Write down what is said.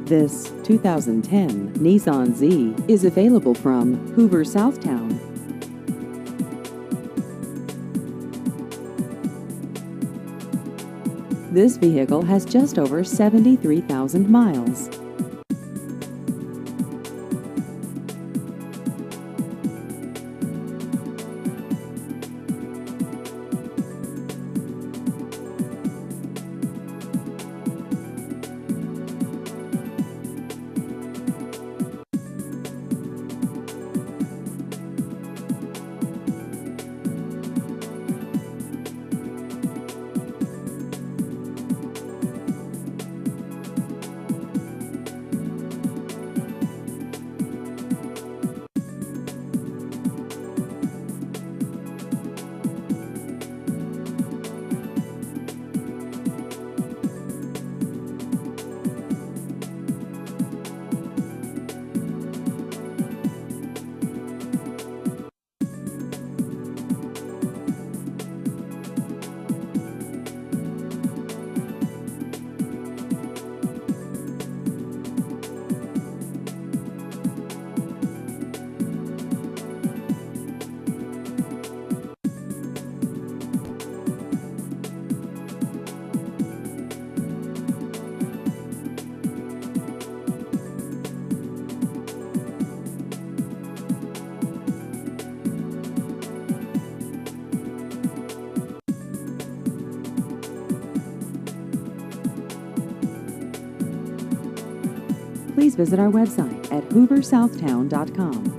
This 2010 Nissan Z is available from Hoover Southtown. This vehicle has just over 73,000 miles. Please visit our website at hooversouthtown.com.